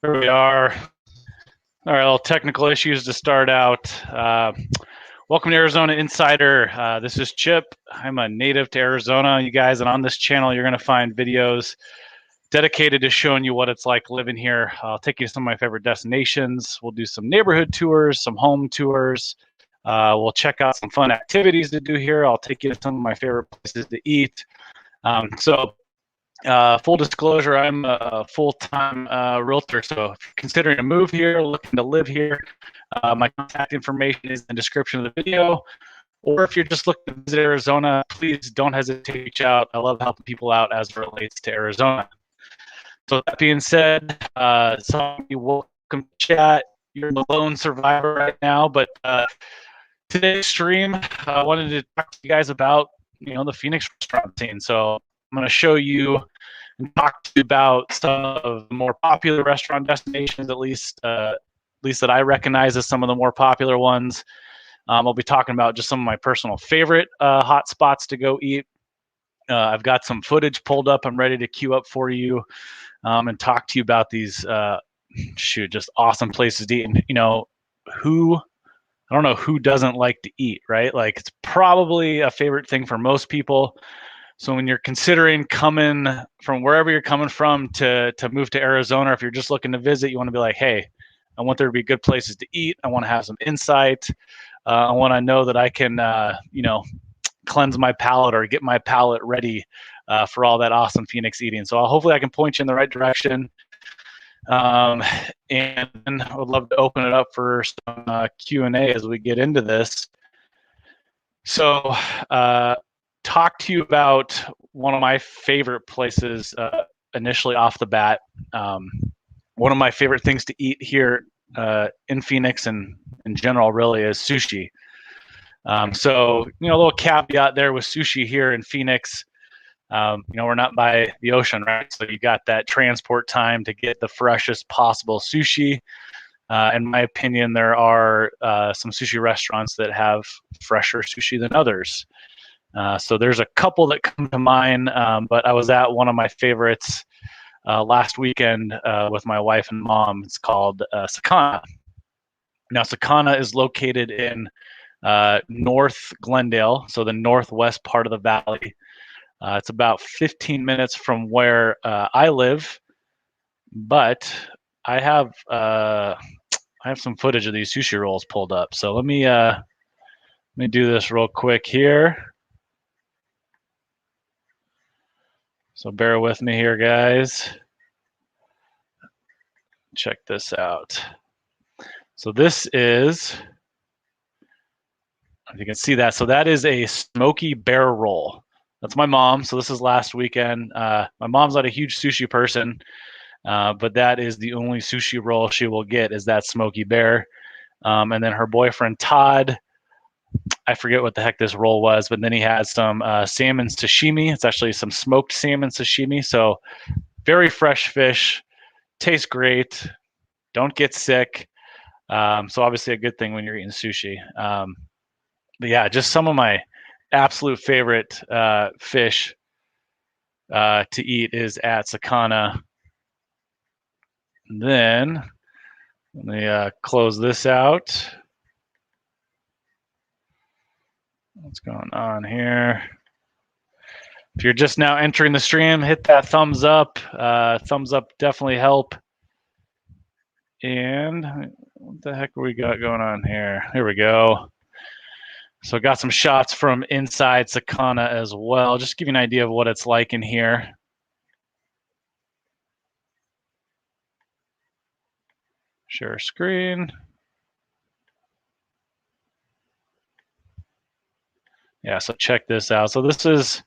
Here we are. All right, little technical issues to start out. Welcome to Arizona Insider. This is Chip. I'm a native to Arizona, you guys, and on this channel, you're going to find videos dedicated to showing you what it's like living here. I'll take you to some of my favorite destinations. We'll do some neighborhood tours, some home tours. We'll check out some fun activities to do here. I'll take you to some of my favorite places to eat. Full disclosure, I'm a full-time realtor, so if you're considering a move here, looking to live here, my contact information is in the description of the video. Or if you're just looking to visit Arizona, please don't hesitate to reach out. I love helping people out as it relates to Arizona. So that being said, some of you welcome to chat. You're the lone survivor right now, but today's stream, I wanted to talk to you guys about the Phoenix restaurant scene. So I'm going to show you and talk to you about some of the more popular restaurant destinations, at least that I recognize as some of the more popular ones. I'll be talking about just some of my personal favorite hot spots to go eat. I've got some footage pulled up. I'm ready to queue up for you and talk to you about these just awesome places to eat. And I don't know who doesn't like to eat, right? Like, it's probably a favorite thing for most people. So when you're considering coming from wherever you're coming from to move to Arizona, if you're just looking to visit, you want to be like, hey, I want there to be good places to eat. I want to have some insight. I want to know that I can, cleanse my palate or get my palate ready for all that awesome Phoenix eating. So hopefully I can point you in the right direction. And I would love to open it up for some Q&A as we get into this. So talk to you about one of my favorite places initially off the bat. One of my favorite things to eat here in Phoenix and in general really is sushi. So a little caveat there with sushi here in Phoenix. We're not by the ocean, right? So you got that transport time to get the freshest possible sushi. In my opinion, there are some sushi restaurants that have fresher sushi than others. So there's a couple that come to mind, but I was at one of my favorites last weekend with my wife and mom. It's called Sakana. Now, Sakana is located in North Glendale, so the northwest part of the valley. It's about 15 minutes from where I live, but I have some footage of these sushi rolls pulled up. So let me do this real quick here. So bear with me here, guys. Check this out. So this is, if you can see that, so that is a smoky bear roll. That's my mom. So this is last weekend. My mom's not a huge sushi person, but that is the only sushi roll she will get, is that smoky bear. And then her boyfriend, Todd, I forget what the heck this roll was, but then he has some salmon sashimi. It's actually some smoked salmon sashimi. So very fresh fish, tastes great, don't get sick. So obviously a good thing when you're eating sushi. But yeah, just some of my absolute favorite fish to eat is at Sakana. And then let me close this out. What's going on here? If you're just now entering the stream, hit that thumbs up. Thumbs up definitely help. And what the heck we got going on here? Here we go. So got some shots from inside Sakana as well. Just to give you an idea of what it's like in here. Share screen. Yeah, so check this out. So this is,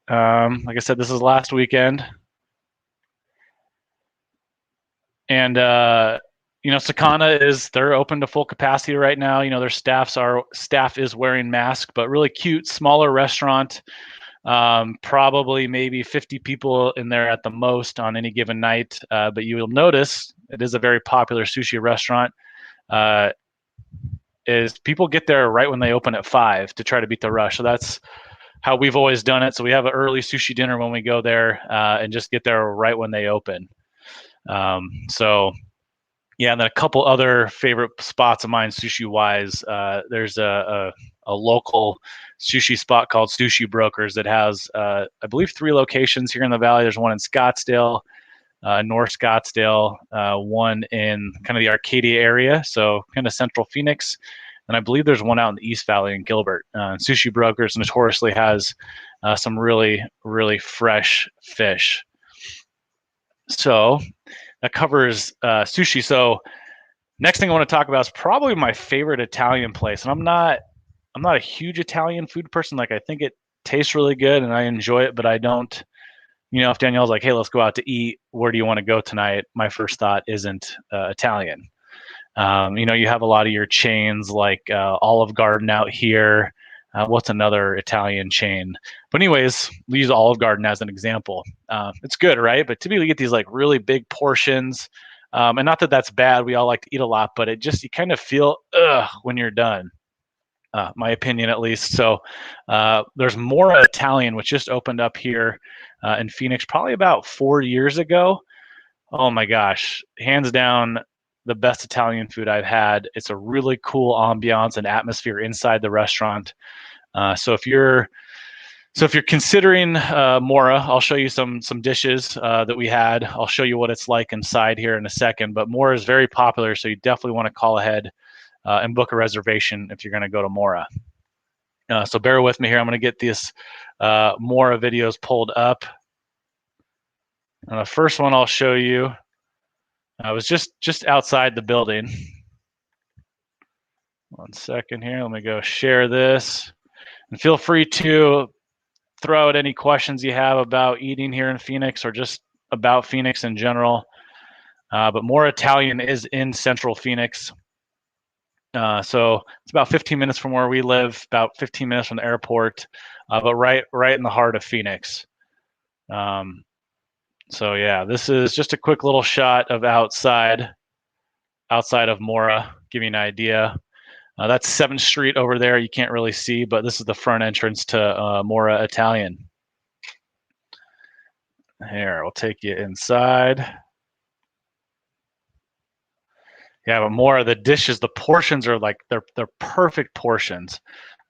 like I said, this is last weekend. And, Sakana they're open to full capacity right now. Their staff is wearing masks, but really cute, smaller restaurant. Probably maybe 50 people in there at the most on any given night. But you will notice it is a very popular sushi restaurant. Is people get there right when they open at 5 to try to beat the rush. So that's how we've always done it. So we have an early sushi dinner when we go there and just get there right when they open. So yeah, and then a couple other favorite spots of mine, sushi wise. There's a local sushi spot called Sushi Brokers that has, I believe, 3 locations here in the valley. There's one in Scottsdale, North Scottsdale, one in kind of the Arcadia area, so kind of central Phoenix, and I believe there's one out in the East Valley in Gilbert. Sushi Brokers notoriously has some really, really fresh fish. So that covers sushi. So next thing I want to talk about is probably my favorite Italian place, and I'm not a huge Italian food person. Like, I think it tastes really good and I enjoy it, but I don't. If Danielle's like, "Hey, let's go out to eat. Where do you want to go tonight?" My first thought isn't Italian. You have a lot of your chains like Olive Garden out here. What's another Italian chain? But anyways, we use Olive Garden as an example. It's good, right? But typically you get these like really big portions. And not that that's bad. We all like to eat a lot, but you kind of feel when you're done. My opinion, at least. So there's Mora Italian, which just opened up here in Phoenix probably about 4 years ago. Oh my gosh, hands down, the best Italian food I've had. It's a really cool ambiance and atmosphere inside the restaurant. So if you're considering Mora, I'll show you some dishes that we had. I'll show you what it's like inside here in a second. But Mora is very popular, so you definitely want to call ahead and book a reservation if you're going to go to Mora. So bear with me here. I'm going to get these Mora videos pulled up. And the first one I'll show you, I was just outside the building. One second here. Let me go share this. And feel free to throw out any questions you have about eating here in Phoenix or just about Phoenix in general. But Mora Italian is in central Phoenix. So it's about 15 minutes from where we live, about 15 minutes from the airport, but right in the heart of Phoenix. So yeah, this is just a quick little shot of outside of Mora, give you an idea. That's 7th Street over there. You can't really see, but this is the front entrance to Mora Italian. Here, we'll take you inside. Yeah, but Mora, the dishes, the portions are like they're perfect portions.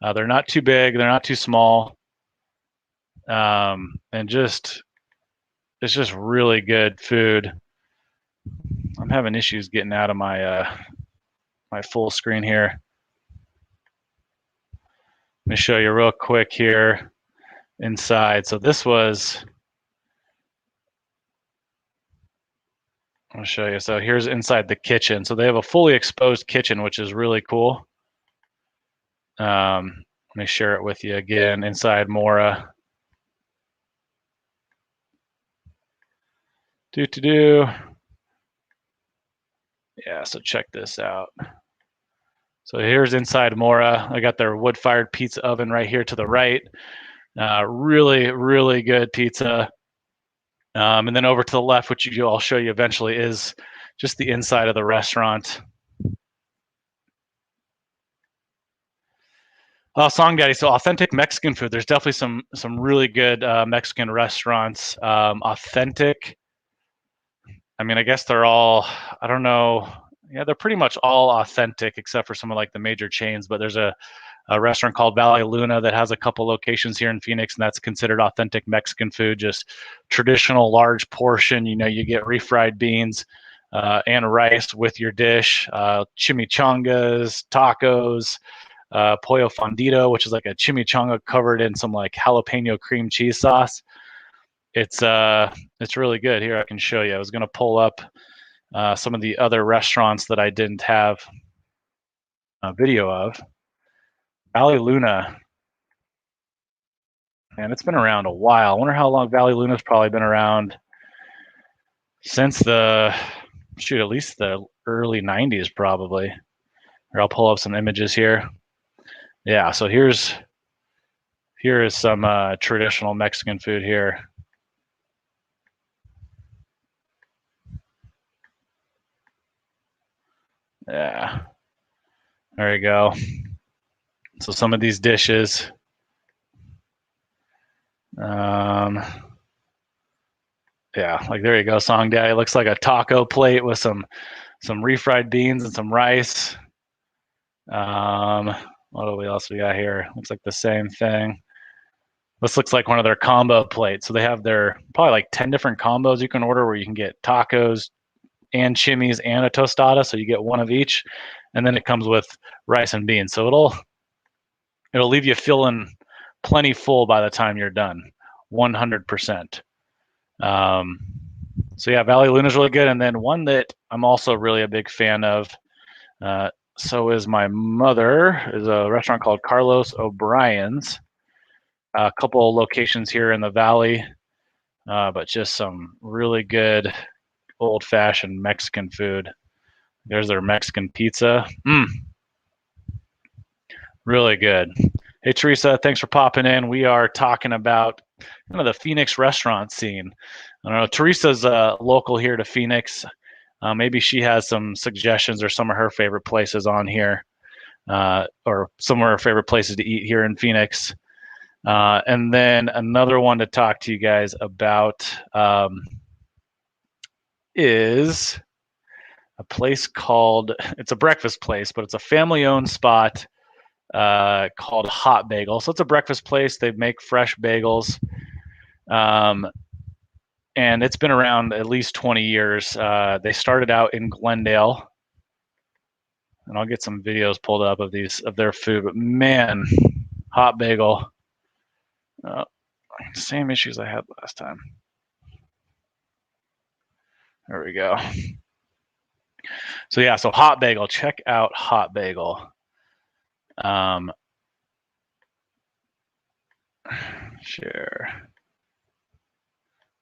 They're not too big, they're not too small, and it's just really good food. I'm having issues getting out of my my full screen here. Let me show you real quick here inside. So this was, I'll show you. So here's inside the kitchen. So they have a fully exposed kitchen, which is really cool. Let me share it with you again inside Mora. Yeah, so check this out. So here's inside Mora. I got their wood-fired pizza oven right here to the right. Really, really good pizza. And then over to the left, which I'll show you eventually, is just the inside of the restaurant. Song Daddy, so authentic Mexican food. There's definitely some really good Mexican restaurants. Authentic. I mean, I guess they're all, I don't know. Yeah, they're pretty much all authentic except for some of like the major chains. But there's a restaurant called Valley Luna that has a couple locations here in Phoenix, and that's considered authentic Mexican food, just traditional large portion. You get refried beans and rice with your dish, chimichangas, tacos, pollo fundido, which is like a chimichanga covered in some like jalapeno cream cheese sauce. It's really good. Here, I can show you. I was going to pull up some of the other restaurants that I didn't have a video of. Valley Luna, and it's been around a while. I wonder how long Valley Luna's probably been around since at least the early 90s probably. Here, I'll pull up some images here. Yeah, so here is some traditional Mexican food here. Yeah, there you go. So some of these dishes. Yeah, like there you go, Song Daddy. It looks like a taco plate with some refried beans and some rice. What else we got here? Looks like the same thing. This looks like one of their combo plates. So they have their probably like 10 different combos you can order where you can get tacos and chimis and a tostada. So you get one of each, and then it comes with rice and beans. So it'll leave you feeling plenty full by the time you're done, 100%. So yeah, Valley Luna's really good. And then one that I'm also really a big fan of, so is my mother, is a restaurant called Carlos O'Brien's. A couple of locations here in the Valley, but just some really good old-fashioned Mexican food. There's their Mexican pizza. Really good. Hey, Teresa, thanks for popping in. We are talking about kind of the Phoenix restaurant scene. I don't know, Teresa's local here to Phoenix. Maybe she has some suggestions or some of her favorite places on here, or some of her favorite places to eat here in Phoenix. And then another one to talk to you guys about is a place called, it's a breakfast place, but it's a family-owned spot called Hot Bagel. So it's a breakfast place. They make fresh bagels. And it's been around at least 20 years. They started out in Glendale. And I'll get some videos pulled up of their food. But man, Hot Bagel. Same issues I had last time. There we go. So yeah, so Hot Bagel. Check out Hot Bagel. Share.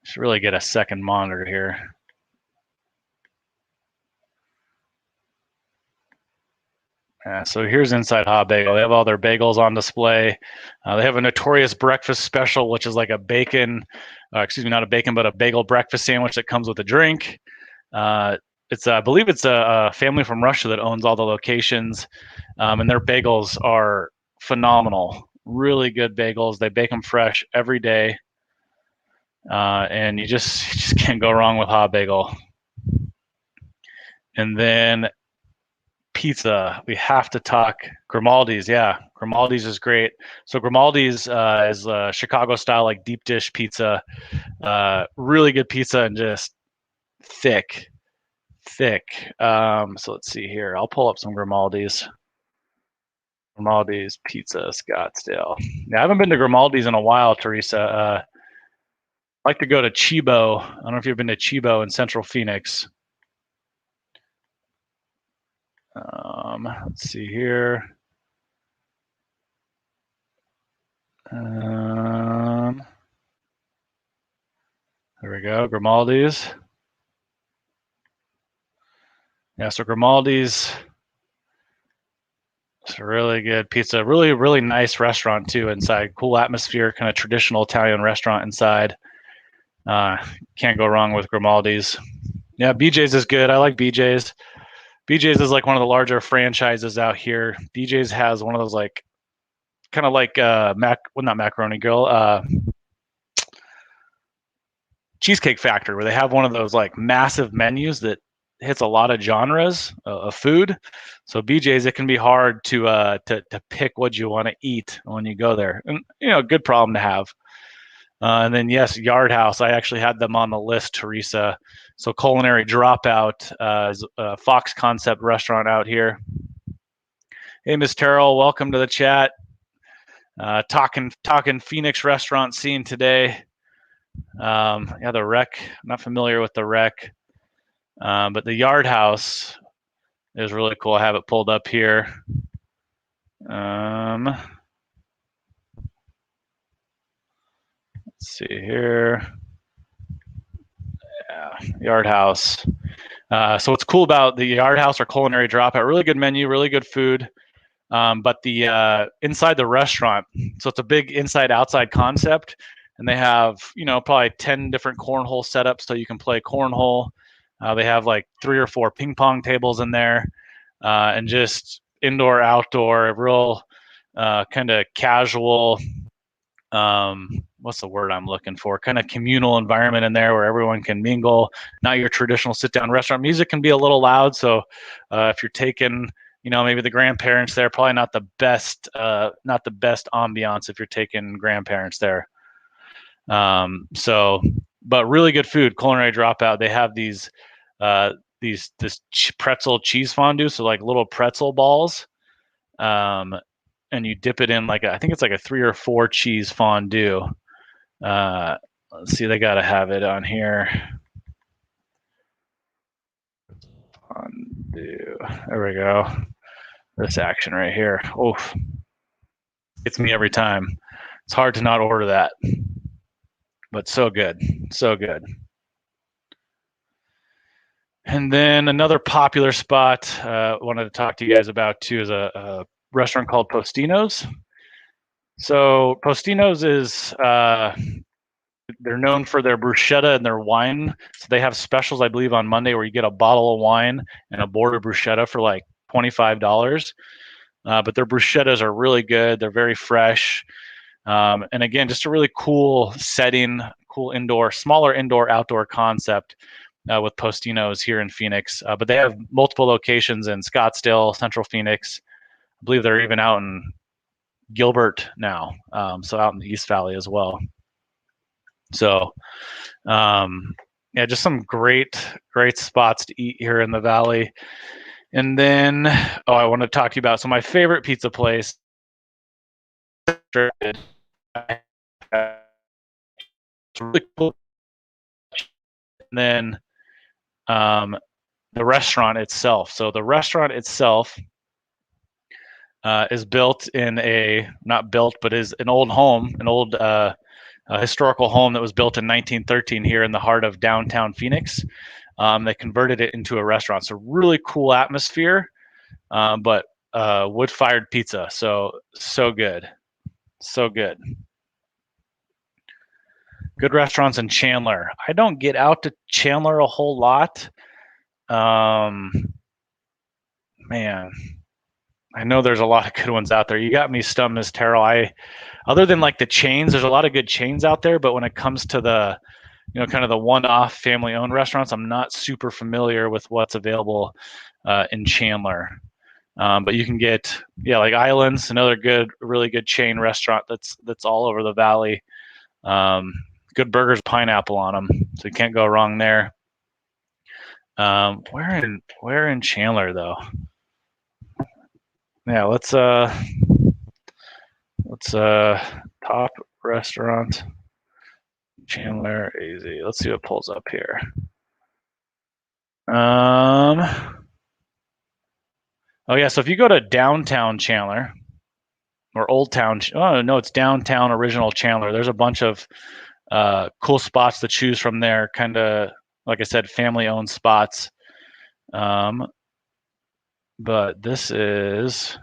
Should really get a second monitor here. So here's inside Hot Bagel. They have all their bagels on display. They have a notorious breakfast special, which is like a bacon, not a bacon, but a bagel breakfast sandwich that comes with a drink. I believe it's a family from Russia that owns all the locations, and their bagels are phenomenal. Really good bagels. They bake them fresh every day, and you just can't go wrong with Hot Bagel. And then pizza, we have to talk Grimaldi's. Yeah, Grimaldi's is great. So Grimaldi's is Chicago style, like deep dish pizza. Really good pizza and just thick. So let's see here. I'll pull up some Grimaldi's. Grimaldi's Pizza, Scottsdale. Yeah, I haven't been to Grimaldi's in a while, Teresa. I like to go to Chibo. I don't know if you've been to Chibo in Central Phoenix. Let's see here. There we go, Grimaldi's. Yeah, so Grimaldi's, it's a really good pizza. Really, really nice restaurant too inside. Cool atmosphere, kind of traditional Italian restaurant inside. Can't go wrong with Grimaldi's. Yeah, BJ's is good. I like BJ's. BJ's is like one of the larger franchises out here. BJ's has one of those like, kind of like not Macaroni Grill, Cheesecake Factory, where they have one of those like massive menus that hits a lot of genres of food. So BJ's, it can be hard to pick what you want to eat when you go there, and good problem to have. And then yes, Yard House. I actually had them on the list, Teresa. So Culinary Dropout is a Fox Concept restaurant out here. Hey, Miss Terrell, welcome to the chat. Talking Phoenix restaurant scene today. Yeah, the Wreck. I'm not familiar with the Wreck, but the Yard House is really cool. I have it pulled up here. Let's see here. Yeah, Yard House. So what's cool about the Yard House or Culinary Dropout? Really good menu, really good food. But the inside the restaurant, so it's a big inside-outside concept, and they have probably 10 different cornhole setups, so you can play cornhole. They have like 3 or 4 ping pong tables in there, and just indoor, outdoor, real kind of casual, what's the word I'm looking for? Kind of communal environment in there where everyone can mingle. Not your traditional sit-down restaurant. Music can be a little loud, so if you're taking, maybe the grandparents there, probably not the best ambiance if you're taking grandparents there. But really good food. Culinary Dropout. They have this pretzel cheese fondue, so like little pretzel balls, and you dip it in I think it's like a 3 or 4 cheese fondue. Let's see, they gotta have it on here. Fondue. There we go. This action right here. Oof. It's me every time. It's hard to not order that. But so good. So good. And then another popular spot I wanted to talk to you guys about too is a restaurant called Postino's. So Postino's is they're known for their bruschetta and their wine. So they have specials, I believe, on Monday where you get a bottle of wine and a board of bruschetta for like $25. But their bruschettas are really good. They're very fresh. And again, just a really cool setting, cool smaller indoor outdoor concept with Postino's here in Phoenix. But they have multiple locations in Scottsdale, Central Phoenix. I believe they're even out in Gilbert now, so out in the East Valley as well. So, yeah, just some great spots to eat here in the Valley. And then, I want to talk to you about my favorite pizza place. It's really cool. And then, the restaurant itself. So the restaurant itself is built in is an old home, an old historical home that was built in 1913 here in the heart of downtown Phoenix. They converted it into a restaurant. So really cool atmosphere, but wood-fired pizza. So good. So good. Good restaurants in Chandler. I don't get out to Chandler a whole lot. Man, I know there's a lot of good ones out there. You got me stumped, Ms. Terrell. Other than like the chains, there's a lot of good chains out there, but when it comes to the, kind of the one-off family-owned restaurants, I'm not super familiar with what's available in Chandler. But you can get, like Islands, another really good chain restaurant that's all over the Valley. Good burgers, pineapple on them, so you can't go wrong there. Where in Chandler though? Yeah, let's top restaurant Chandler AZ. Let's see what pulls up here. Oh yeah, so if you go to downtown Chandler or Old Town, it's downtown original Chandler. There's a bunch of cool spots to choose from there. Kind of like I said, family-owned spots. But this is,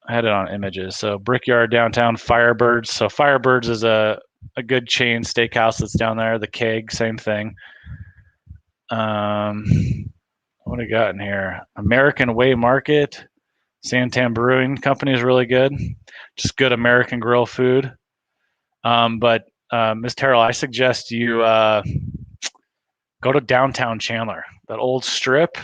I had it on images. So Brickyard downtown, Firebirds. So Firebirds is a good chain steakhouse that's down there. The Keg, same thing. What do we got in here? American Way Market. Santan Brewing Company is really good. Just good American grill food. But Ms. Terrell, I suggest you go to downtown Chandler, that old strip.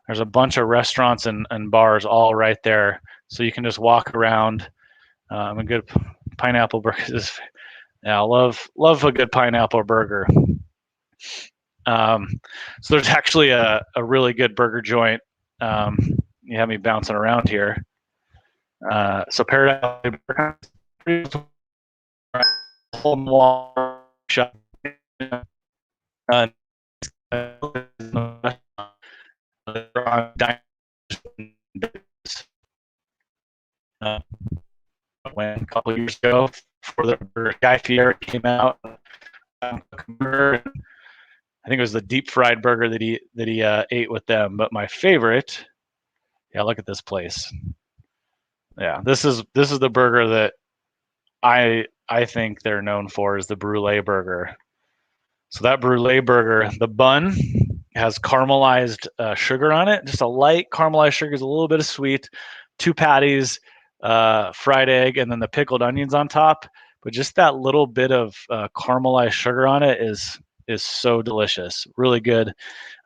There's a bunch of restaurants and bars all right there, so you can just walk around. A good pineapple burger I love a good pineapple burger. So there's actually a really good burger joint. You have me bouncing around here. So Paradise shop. When a couple of years ago, before the Guy Fieri came out, I think it was the deep fried burger that he ate with them. But my favorite, look at this place. Yeah, this is the burger that I think they're known for, is the Brule Burger. So that Brule Burger, the bun has caramelized sugar on it, just a light caramelized sugar, is a little bit of sweet, 2 patties, fried egg, and then the pickled onions on top. but just that little bit of caramelized sugar on it is so delicious, really good.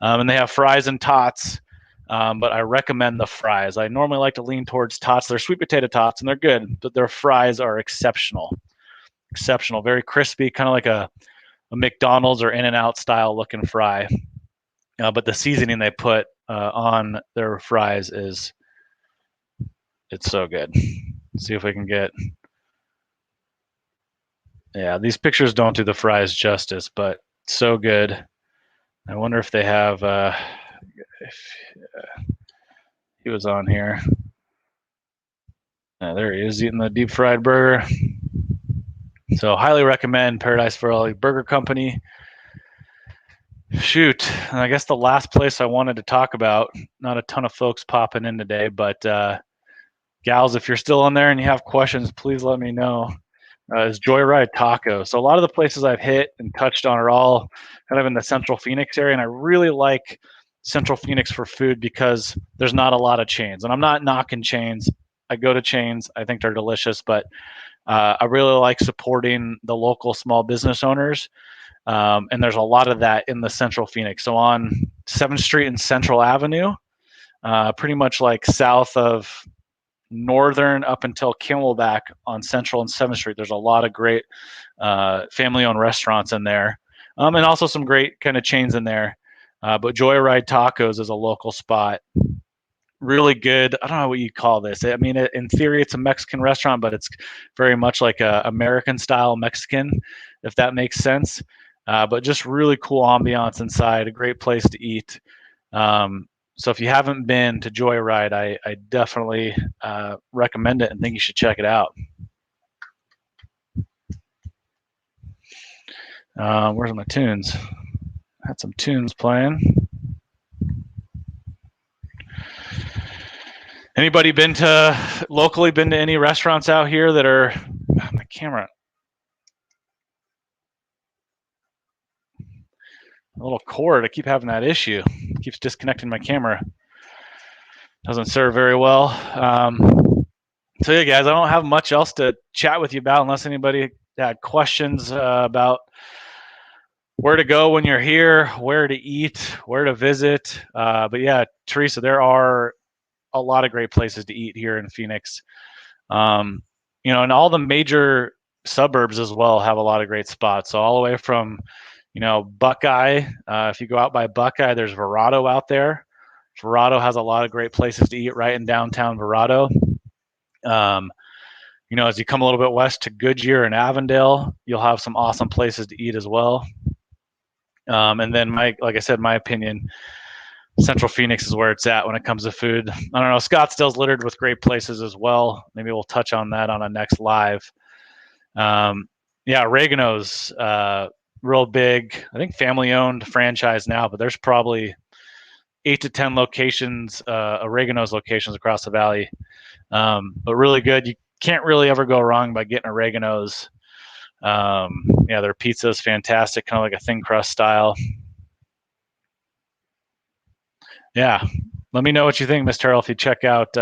And they have fries and tots, but I recommend the fries. I normally like to lean towards tots. They're sweet potato tots, and they're good, but their fries are exceptional, very crispy, kind of like a McDonald's or In-N-Out style looking fry. But the seasoning they put on their fries it's so good. Let's see if we can get. Yeah, these pictures don't do the fries justice, but so good. I wonder if they have. If he was on here. There he is eating the deep fried burger. So highly recommend Paradise Valley Burger Company. Shoot, and I guess the last place I wanted to talk about, not a ton of folks popping in today, but gals, if you're still in there and you have questions, please let me know, is Joyride Taco. So a lot of the places I've hit and touched on are all kind of in the Central Phoenix area, and I really like Central Phoenix for food because there's not a lot of chains. And I'm not knocking chains. I go to chains. I think they're delicious, but I really like supporting the local small business owners. And there's a lot of that in the Central Phoenix. So on 7th Street and Central Avenue, pretty much like south of Northern up until Camelback on Central and 7th Street, there's a lot of great family-owned restaurants in there, and also some great kind of chains in there. But Joyride Tacos is a local spot. Really good. I don't know what you call this. I mean, in theory, it's a Mexican restaurant, but it's very much like a American-style Mexican, if that makes sense. But just really cool ambiance inside, a great place to eat. So if you haven't been to Joyride, I definitely recommend it and think you should check it out. Where's my tunes? Had some tunes playing. Anybody locally been to any restaurants out here that are, my camera, a little cord, I keep having that issue. It keeps disconnecting my camera. Doesn't serve very well. So yeah, guys, I don't have much else to chat with you about unless anybody had questions about where to go when you're here, where to eat, where to visit. But yeah, Teresa, there are a lot of great places to eat here in Phoenix. And all the major suburbs as well have a lot of great spots. So all the way from, Buckeye. If you go out by Buckeye, there's Verrado out there. Verrado has a lot of great places to eat right in downtown Verrado. As you come a little bit west to Goodyear and Avondale, you'll have some awesome places to eat as well. And then like I said, my opinion, Central Phoenix is where it's at when it comes to food. I don't know. Scottsdale's littered with great places as well. Maybe we'll touch on that on a next live. Oregano's real big. I think family-owned franchise now, but there's probably 8 to 10 locations, Oregano's locations across the valley. But really good. You can't really ever go wrong by getting Oregano's. Their pizza is fantastic, kind of like a thin crust style. Yeah, let me know what you think, Miss Terrell, if you check out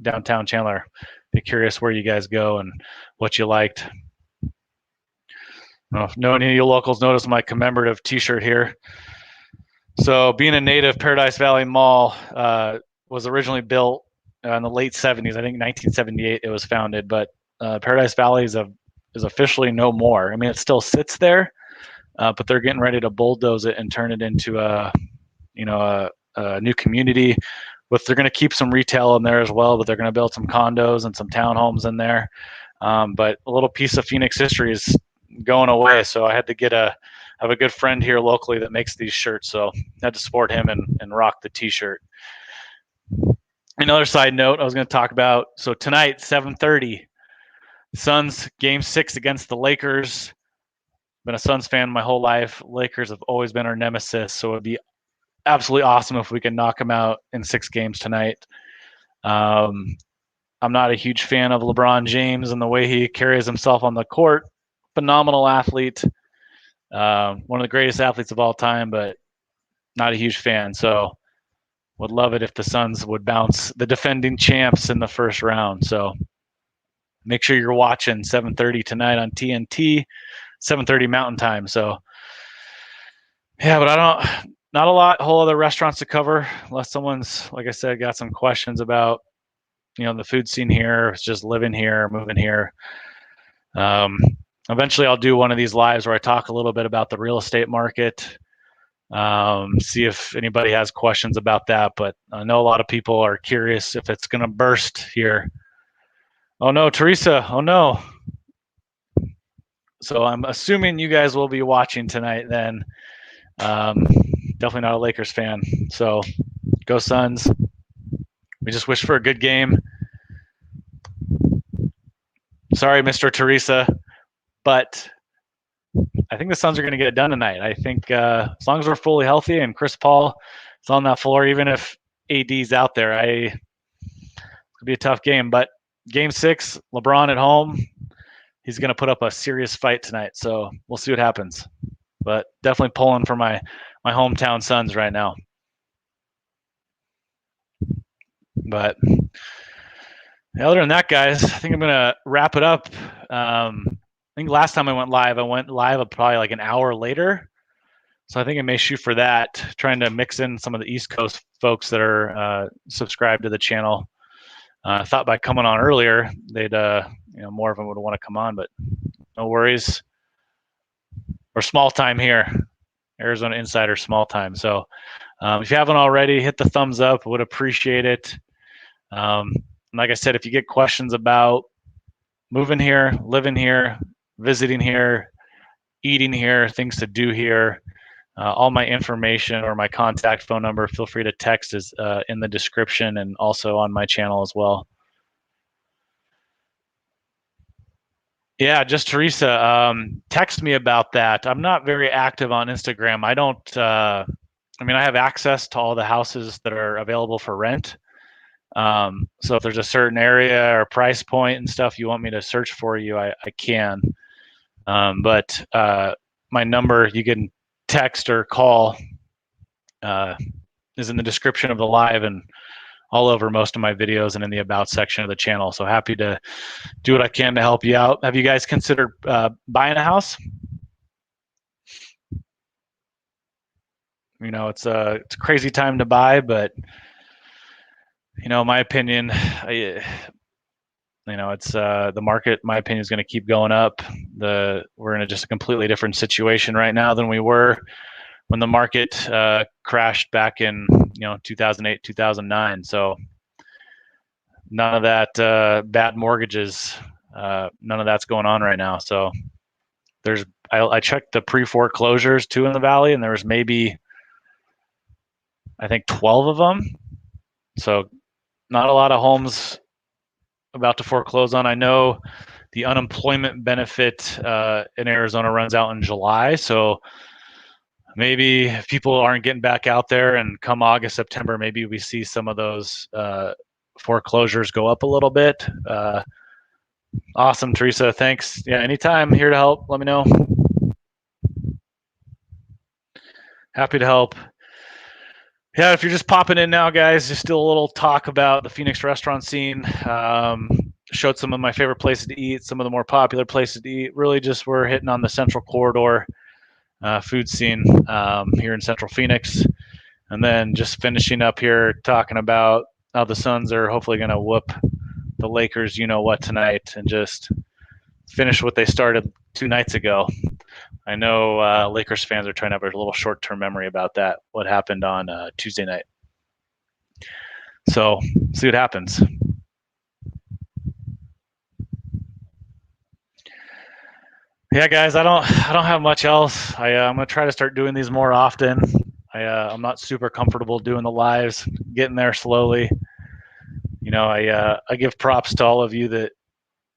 downtown Chandler. Be curious where you guys go and what you liked. I don't know if any of you locals noticed my commemorative T-shirt here. So being a native, Paradise Valley Mall was originally built in the late 70s. I think 1978 it was founded, but Paradise Valley is officially no more. I mean, it still sits there, but they're getting ready to bulldoze it and turn it into a new community. They're going to keep some retail in there as well, but they're going to build some condos and some townhomes in there. But a little piece of Phoenix history is going away, so I had to have a good friend here locally that makes these shirts, so I had to support him and rock the T-shirt. Another side note I was going to talk about, so tonight, 7:30, Suns Game 6 against the Lakers. Been a Suns fan my whole life. Lakers have always been our nemesis, so it'd be absolutely awesome if we could knock them out in 6 games tonight. I'm not a huge fan of LeBron James and the way he carries himself on the court. Phenomenal athlete, one of the greatest athletes of all time, but not a huge fan. So would love it if the Suns would bounce the defending champs in the first round. So make sure you're watching 7:30 tonight on TNT, 7:30 Mountain Time. So yeah, but not a whole other restaurants to cover unless someone's, like I said, got some questions about, the food scene here, just living here, moving here. Eventually I'll do one of these lives where I talk a little bit about the real estate market, see if anybody has questions about that. But I know a lot of people are curious if it's going to burst here. Oh no, Teresa. Oh no. So I'm assuming you guys will be watching tonight then. Definitely not a Lakers fan. So go Suns. We just wish for a good game. Sorry, Mr. Teresa, but I think the Suns are going to get it done tonight. I think as long as we're fully healthy and Chris Paul is on that floor, even if AD's out there, it'll be a tough game. But Game 6, LeBron at home, he's going to put up a serious fight tonight. So we'll see what happens. But definitely pulling for my hometown Suns right now. But other than that, guys, I think I'm going to wrap it up. I think last time I went live probably like an hour later. So I think I may shoot for that, trying to mix in some of the East Coast folks that are subscribed to the channel. I thought by coming on earlier, they'd, more of them would want to come on, but no worries. We're small time here, Arizona Insider small time. So if you haven't already, hit the thumbs up. Would appreciate it. Like I said, if you get questions about moving here, living here, visiting here, eating here, things to do here, all my information or my contact phone number, feel free to text is in the description and also on my channel as well. Yeah, just Teresa, text me about that. I'm not very active on Instagram. I don't, I have access to all the houses that are available for rent. So if there's a certain area or price point and stuff you want me to search for you, I can. But my number, you can text or call, is in the description of the live and all over most of my videos and in the about section of the channel. So happy to do what I can to help you out. Have you guys considered buying a house? It's a crazy time to buy, but my opinion, it's the market. My opinion is going to keep going up. We're in just a completely different situation right now than we were when the market crashed back in 2008, 2009. So none of that bad mortgages, none of that's going on right now. So I checked the pre-foreclosures too in the Valley, and there was maybe I think 12 of them. So not a lot of homes about to foreclose on. I know the unemployment benefit in Arizona runs out in July, so maybe if people aren't getting back out there, and come August, September, maybe we see some of those foreclosures go up a little bit. Awesome, Teresa. Thanks. Yeah, anytime, here to help. Let me know. Happy to help. Yeah, if you're just popping in now, guys, just still a little talk about the Phoenix restaurant scene. Showed some of my favorite places to eat, some of the more popular places to eat. Really just we're hitting on the Central Corridor food scene here in Central Phoenix. And then just finishing up here talking about how the Suns are hopefully going to whoop the Lakers, tonight, and just finish what they started 2 nights ago. I know Lakers fans are trying to have a little short-term memory about that, what happened on Tuesday night. So see what happens. Yeah, guys, I don't have much else. I'm gonna try to start doing these more often. I'm not super comfortable doing the lives, getting there slowly. I give props to all of you that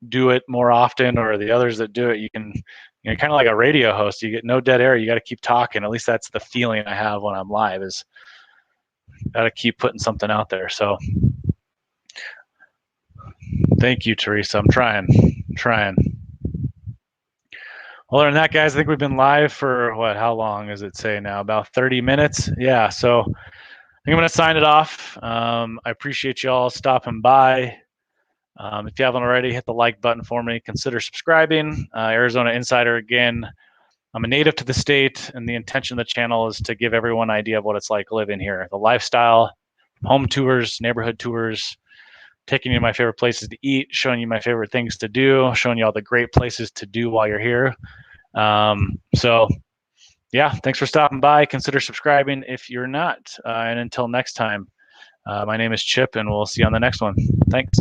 do it more often, or the others that do it. You can, kind of like a radio host. You get no dead air. You got to keep talking. At least that's the feeling I have when I'm live. Is got to keep putting something out there. So, thank you, Teresa. I'm trying. Other than that, guys, I think we've been live for how long does it say now? About 30 minutes. Yeah. So I think I'm going to sign it off. I appreciate y'all stopping by. If you haven't already, hit the like button for me. Consider subscribing. Arizona Insider, again, I'm a native to the state, and the intention of the channel is to give everyone an idea of what it's like living here. The lifestyle, home tours, neighborhood tours, taking you to my favorite places to eat, showing you my favorite things to do, showing you all the great places to do while you're here. So yeah, thanks for stopping by. Consider subscribing if you're not. And until next time, my name is Chip, and we'll see you on the next one. Thanks.